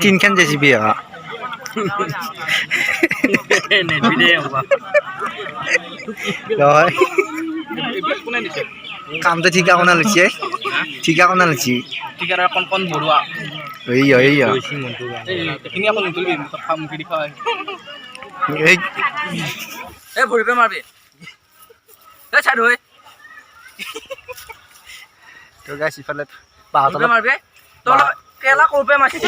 তিনখান JCB নহয় কামটো ঠিকা কোনা লৈছে ঠিকা কোনা লৈছে ঠিকাদাৰ কণ বৰুৱা এইখিনি আকৌ নুতুলিবি মুখি দেখা হয় এই ভৰিপে মাৰবি এই চাইড হৈ তো গাইছ ইফালে ভৰিপে মাৰবি তই কেলা কৰপে মাৰছি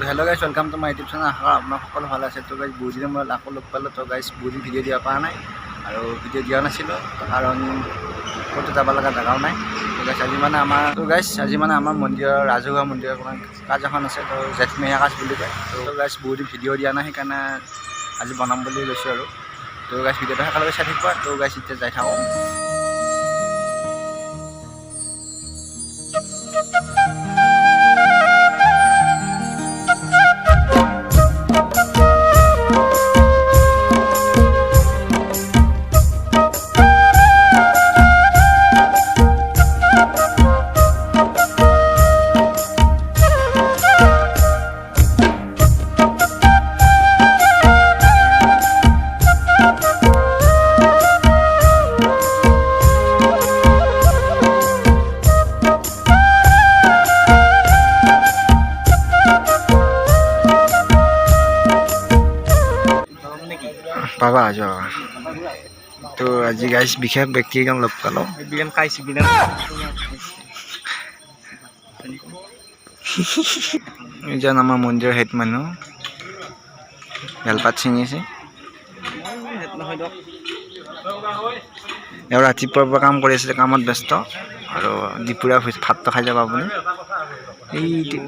hello guys welcome to my YouTube channel आशा আপোনাক সকলো ভালে আছে তো গাইস বহুত দিনৰ মূৰত আকৌ লগ পালোঁ তো গাইস বহুত ভিডিঅ' দিয়া পৰা নাই আৰু ভিডিঅ' দিয়া নাছিলোঁ কাৰণ ক'তো যাব লগা জেগাও নাই তো গাইস আজি মানে আমাৰ মন্দিৰৰ ৰাজহুৱা মন্দিৰৰ কাজ এখন আছে তো জেঠমেহীয়া কাজ বুলি কয় তো গাইস বহুত ভিডিঅ' দিয়া নাই সেইকাৰণে আজি বনাম বুলি লৈছোঁ আৰু তো গাইস ভিডিঅ'টো একেলগে চাই থাকিবা তো গাইস এতিয়া যাই থাকোঁ পাবা যোৱা তো আজি গাইছ বিশেষ ব্যক্তি এজন লগ পালোঁ বিলেন খাইছি বিলেন এজন আমাৰ মন্দিৰৰ হেড মানুহ বেলপাত ছিঙিছে এওঁ ৰাতিপুৱাৰ পৰা কাম কৰি আছিলে কামত ব্যস্ত আৰু দুপৰীয়া ভাতটো খাই যাব আপুনি এইটো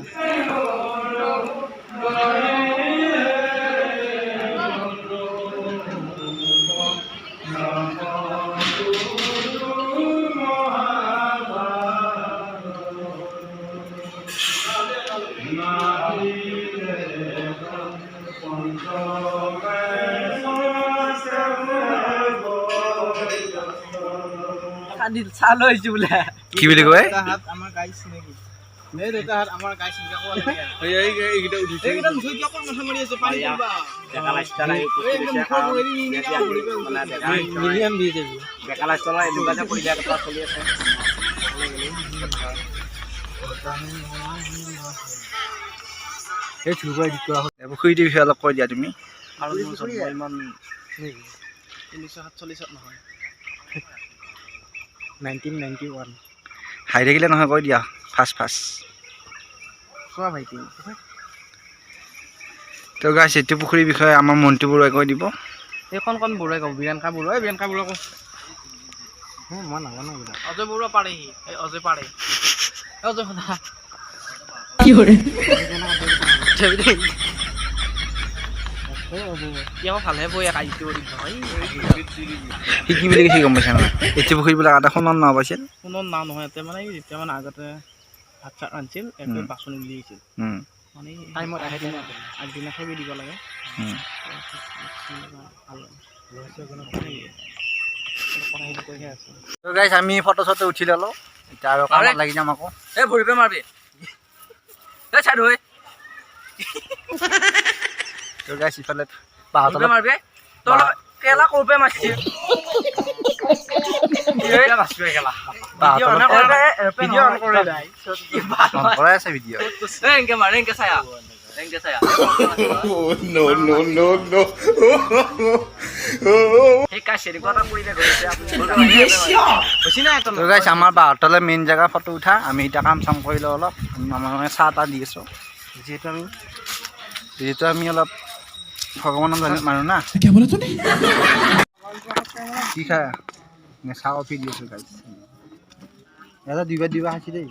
চালো হইছে বলে কি বুলি কয় আমাৰ গাইছ নেকি নে দেউতা হাত আমাৰ গাইছ নিকা কোৱা লাগে এই এইটা উঠিছে এইটা উঠি কি অকল মাথা মাৰি আছে পানী দিবা বেকা লাইস্তা নাই মিলিয়ন দি দেবি বেকা লাইস্তা নাই দুগাতে পৰি দিয়া কথা চলি আছে এই থুগুৱাই দিকৰা পুখুৰীটোৰ বিষয়ে অলপ কৈ দিয়া তুমি আৰু ইমান 1947 নহয় 1991 হাই থাকিলে নহয় কৈ দিয়া ফাষ্ট কোৱা ভাইটি তো গাইছ এইটো পুখুৰীৰ বিষয়ে আমাৰ মন্ত্ৰী বৰুৱাই কৈ দিব এইখন বৰুৱাই কওঁ বিৰানকা বৰুৱা কওঁ মই নাজানো অজয় বৰুৱা পাৰেহি অজয় পাৰে অজয় সদা কি কৰে ভালহে বৈ কাজিটো কি বুলি কৈছে গম পাইছা নহয় এইটো পুখুৰীবিলাক এটা সোণৰ নাও পাইছিল সোণৰ নাও নহয় ইয়াতে মানে যেতিয়া মানে আগতে ভাত চাত ৰান্ধিছিল একদম বাচন উলিয়াইছিল মানে টাইমত আহে আগদিনা খাই দিব লাগে তো গাইছ আমি ফটো চটো উঠি ল'লোঁ এতিয়া আৰু কামত লাগি যাম আকৌ এই ভৰিপে মাৰবি এই চাইড হৈ তো গাইছ ইফালে ভৰিপে মাৰবি তই কেলা কৰপে মাৰছি আমাৰ বাহঁতলে মেইন জেগা ফটো উঠা আমি এতিয়া কাম চাম কৰিলোঁ অলপ আমাৰ চাহ তাহ দি আছোঁ যিহেতু আমি অলপ ভগৱানৰ মানুহ না কি খাই চাহ কফি দি আছোঁ গাইছ এটা দিবা খাইছি দেই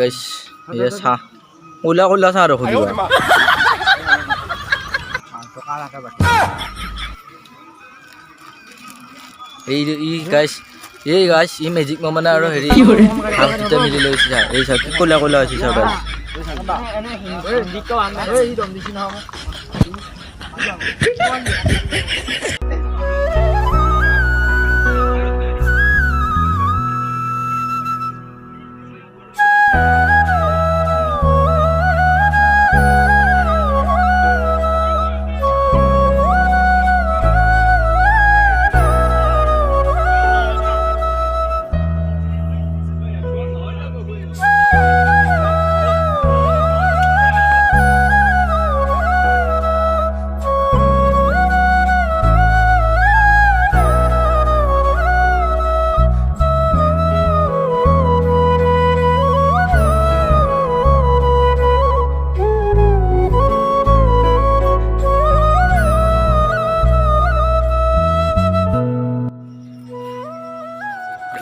গাইছ এই চাহ কলা চাহ ৰখো দিবা এই গাইছ ই মেজিক মানে আৰু হেৰি মিলি লৈছে এই চাহ কি কলা হৈছে চাহ গাইছ hindi ko ano. Eh, ito hindi sinama.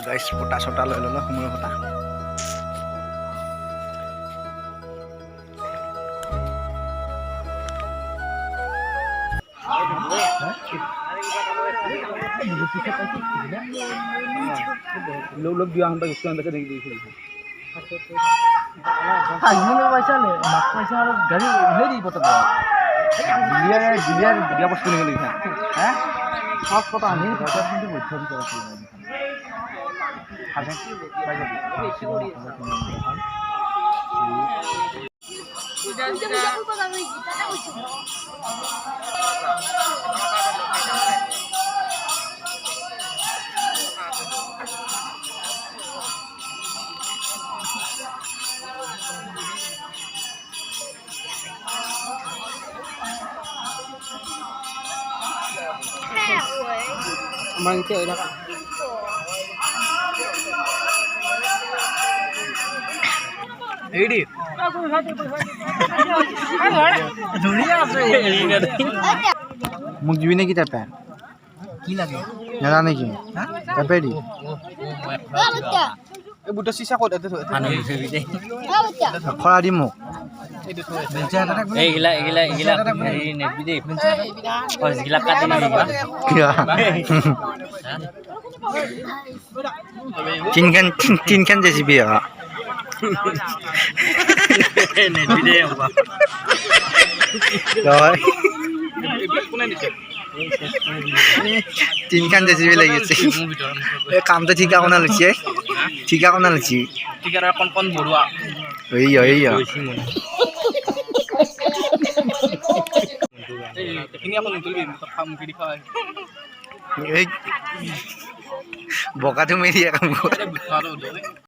Guys, pota-sota লৈ ল'লো সময়ৰ পতা लोग दिया हम तक उसके अंदर से नहीं दी थी हां इन्होंने पैसा ले माफ पैसा और गाड़ी ले दी पता दिया वस्तु नहीं लिखा हैं सब पता नहीं पता কিন্তু বুঝতে পারছি খাবেন Mang chơi đó. Đi đi. মোক দিবি নেকি তাপে কি লাগে জানা নেকি তাপে দি এই বুটা সিসা কত এতে থৈ খৰা দি মোক এইগিলা হেৰি নেবি দেই গিলা কাটি নিবা তিনখান জেচিবি নেবি দেই হ'ব তিনখান জেচিবি লাগিছে এই কামটো ঠিকা কোনা লৈছে ঠিকা কোনা লৈছে ঠিকার কোন বড়ুয়া এই ini aku nutulin খাম কি খাই এই বকাটো মেৰি কাম